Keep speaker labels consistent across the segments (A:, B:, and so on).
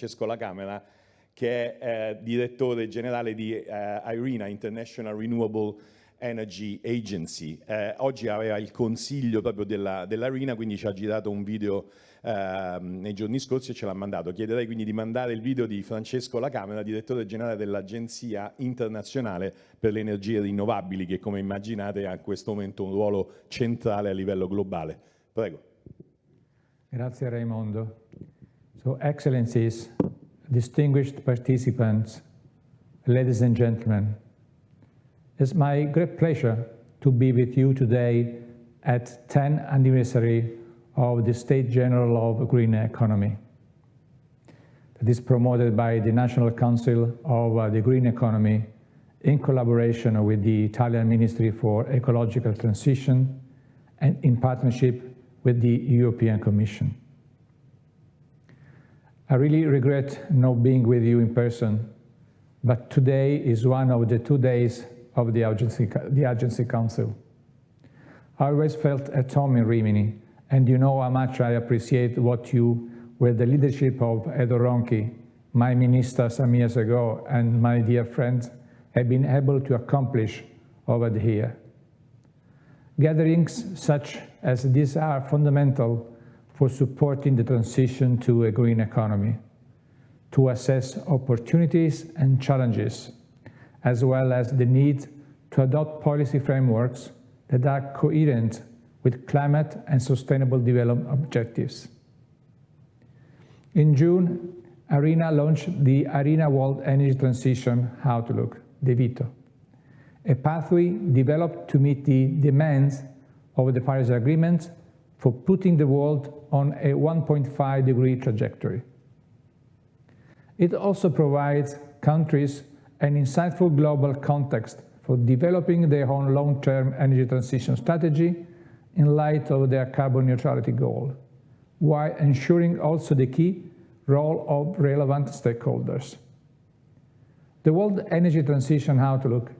A: Francesco alla Camera, che è direttore generale di IRENA, International Renewable Energy Agency. Oggi aveva il consiglio proprio dell'IRENA, quindi ci ha girato un video nei giorni scorsi e ce l'ha mandato. Chiederei quindi di mandare il video di Francesco alla Camera, direttore generale dell'Agenzia Internazionale per le energie rinnovabili, che come immaginate ha in questo momento un ruolo centrale a livello globale. Prego.
B: Grazie Raimondo. So, Excellencies, distinguished participants, ladies and gentlemen, it's my great pleasure to be with you today at 10th anniversary of the Stati Generali of Green Economy. That is promoted by the National Council of the Green Economy in collaboration with the Italian Ministry for Ecological Transition and in partnership with the European Commission. I really regret not being with you in person, but today is one of the 2 days of the Agency Council. I always felt at home in Rimini, and you know how much I appreciate what you, with the leadership of Edo Ronchi, my minister some years ago, and my dear friends, have been able to accomplish over the year. Gatherings such as these are fundamental for supporting the transition to a green economy, to assess opportunities and challenges, as well as the need to adopt policy frameworks that are coherent with climate and sustainable development objectives. In June, IRENA launched the IRENA World Energy Transition Outlook, DeVito, a pathway developed to meet the demands of the Paris Agreement for putting the world on a 1.5-degree trajectory. It also provides countries an insightful global context for developing their own long-term energy transition strategy in light of their carbon neutrality goal, while ensuring also the key role of relevant stakeholders. The World Energy Transition Outlook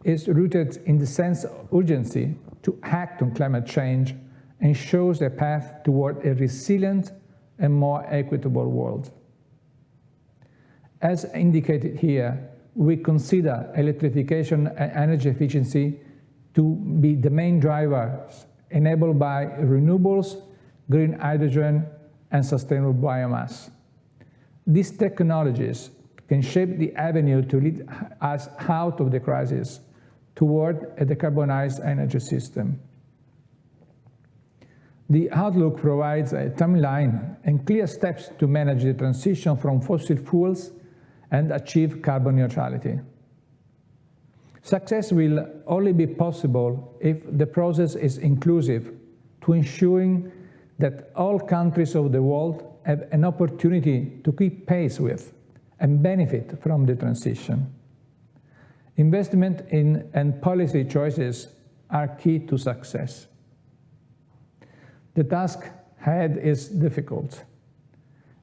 B: is rooted in the sense of urgency to act on climate change and shows a path toward a resilient and more equitable world. As indicated here, we consider electrification and energy efficiency to be the main drivers enabled by renewables, green hydrogen, and sustainable biomass. These technologies can shape the avenue to lead us out of the crisis toward a decarbonized energy system. The Outlook provides a timeline and clear steps to manage the transition from fossil fuels and achieve carbon neutrality. Success will only be possible if the process is inclusive, to ensuring that all countries of the world have an opportunity to keep pace with and benefit from the transition. Investment in and policy choices are key to success. The task ahead is difficult,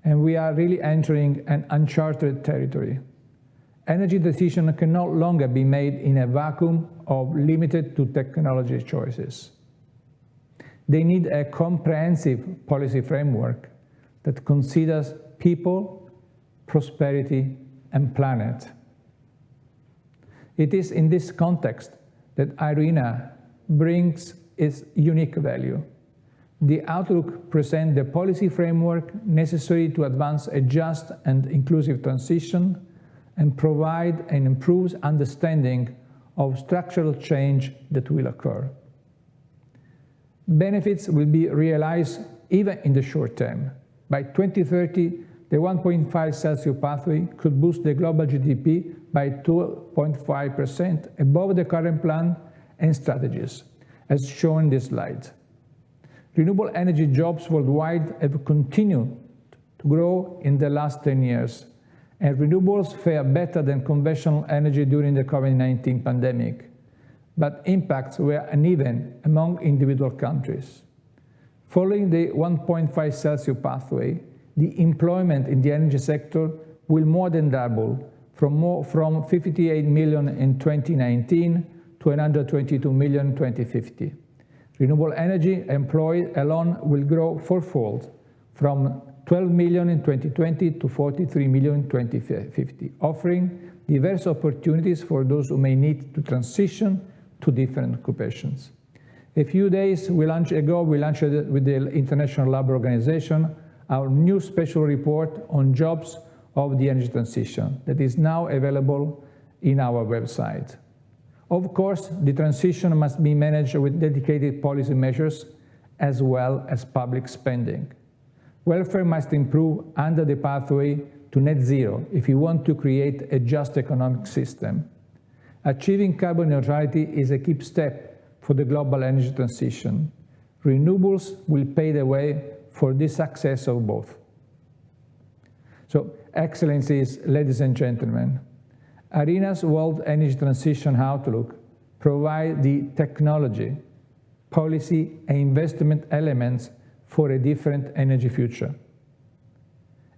B: and we are really entering an uncharted territory. Energy decisions can no longer be made in a vacuum of limited to technology choices. They need a comprehensive policy framework that considers people, prosperity, and planet. It is in this context that IRENA brings its unique value. The Outlook presents the policy framework necessary to advance a just and inclusive transition and provide an improved understanding of structural change that will occur. Benefits will be realized even in the short term. By 2030, the 1.5 Celsius pathway could boost the global GDP by 2.5% above the current plan and strategies, as shown in this slide. Renewable energy jobs worldwide have continued to grow in the last 10 years, and renewables fare better than conventional energy during the COVID-19 pandemic, but impacts were uneven among individual countries. Following the 1.5 Celsius pathway, the employment in the energy sector will more than double from 58 million in 2019 to 122 million in 2050. Renewable energy employed alone will grow fourfold from 12 million in 2020 to 43 million in 2050, offering diverse opportunities for those who may need to transition to different occupations. A few days ago, we launched with the International Labour Organization our new special report on jobs of the energy transition that is now available in our website. Of course, the transition must be managed with dedicated policy measures as well as public spending. Welfare must improve under the pathway to net zero if we want to create a just economic system. Achieving carbon neutrality is a key step for the global energy transition. Renewables will pave the way for the success of both. So, Excellencies, ladies and gentlemen, ARENA's World Energy Transition Outlook provides the technology, policy, and investment elements for a different energy future.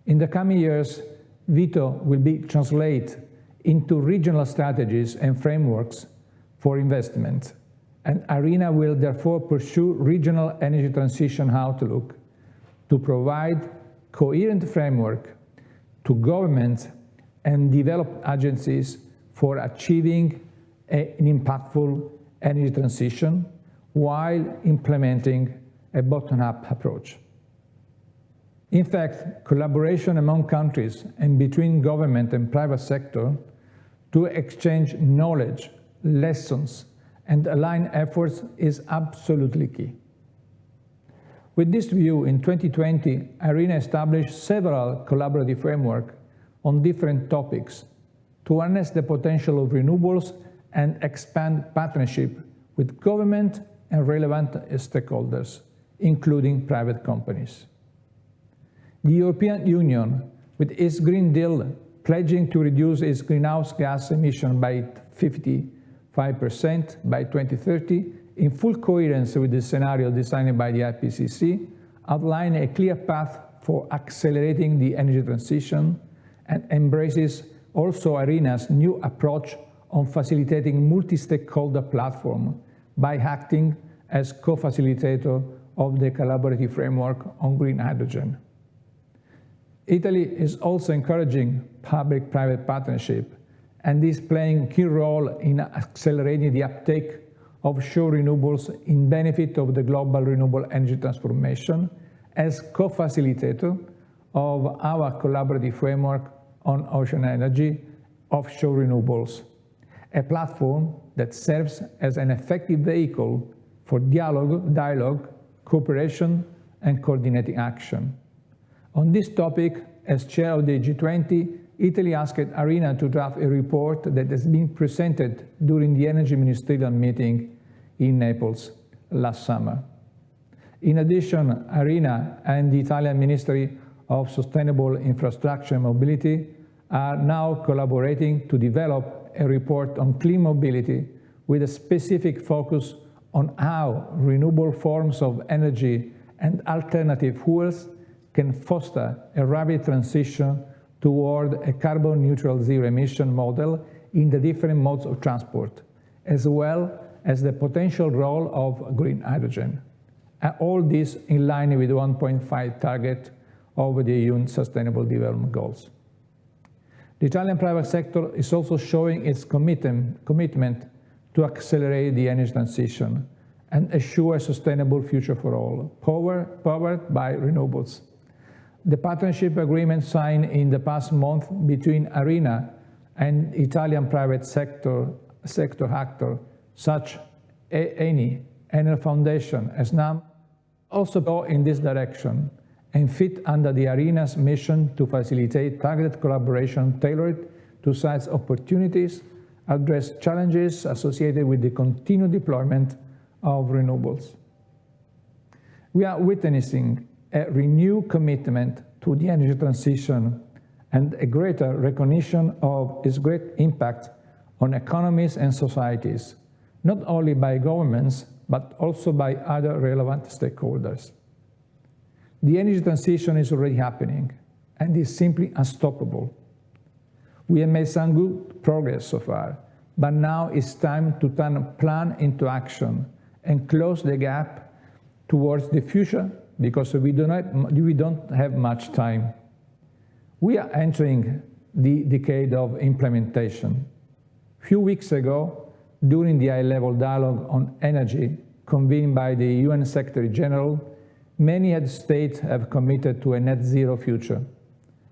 B: In the coming years, VITO will be translated into regional strategies and frameworks for investment, and ARENA will therefore pursue regional energy transition outlook to provide coherent framework to governments and developed agencies for achieving an impactful energy transition while implementing a bottom-up approach. In fact, collaboration among countries and between government and private sector to exchange knowledge, lessons, and align efforts is absolutely key. With this view, in 2020, ARENA established several collaborative frameworks on different topics to harness the potential of renewables and expand partnership with government and relevant stakeholders, including private companies. The European Union, with its Green Deal, pledging to reduce its greenhouse gas emission by 55% by 2030, in full coherence with the scenario designed by the IPCC, outline a clear path for accelerating the energy transition and embraces also ARENA's new approach on facilitating multi-stakeholder platform by acting as co-facilitator of the collaborative framework on green hydrogen. Italy is also encouraging public-private partnership and is playing a key role in accelerating the uptake of offshore renewables in benefit of the global renewable energy transformation as co-facilitator of our collaborative framework on ocean energy, offshore renewables, a platform that serves as an effective vehicle for dialogue, cooperation, and coordinating action. On this topic, as chair of the G20, Italy asked ARENA to draft a report that has been presented during the Energy Ministerial meeting in Naples last summer. In addition, ARENA and the Italian Ministry of Sustainable Infrastructure and Mobility are now collaborating to develop a report on clean mobility with a specific focus on how renewable forms of energy and alternative fuels can foster a rapid transition toward a carbon-neutral zero-emission model in the different modes of transport, as well as the potential role of green hydrogen. And all this in line with the 1.5 target of the EU Sustainable Development Goals. The Italian private sector is also showing its commitment to accelerate the energy transition and assure a sustainable future for all, powered by renewables. The partnership agreement signed in the past month between ARENA and Italian private sector actors such as Eni, Enel Foundation, as NAM, also go in this direction and fit under the ARENA's mission to facilitate targeted collaboration tailored to seize opportunities, address challenges associated with the continued deployment of renewables. We are witnessing a renewed commitment to the energy transition and a greater recognition of its great impact on economies and societies, not only by governments, but also by other relevant stakeholders. The energy transition is already happening and is simply unstoppable. We have made some good progress so far, but now it's time to turn a plan into action and close the gap towards the future because we don't have much time. We are entering the decade of implementation. A few weeks ago, during the high-level dialogue on energy convened by the UN Secretary General, many head states have committed to a net zero future,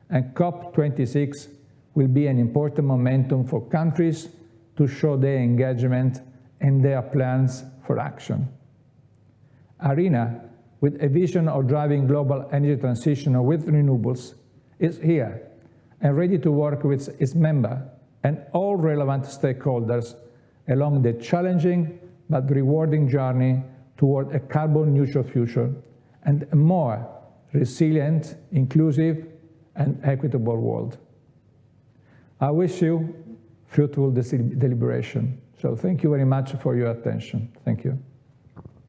B: and COP26 will be an important momentum for countries to show their engagement and their plans for action. ARENA, with a vision of driving global energy transition with renewables, is here and ready to work with its members and all relevant stakeholders along the challenging but rewarding journey toward a carbon-neutral future and a more resilient, inclusive, and equitable world. I wish you fruitful deliberation. So thank you very much for your attention. Thank you.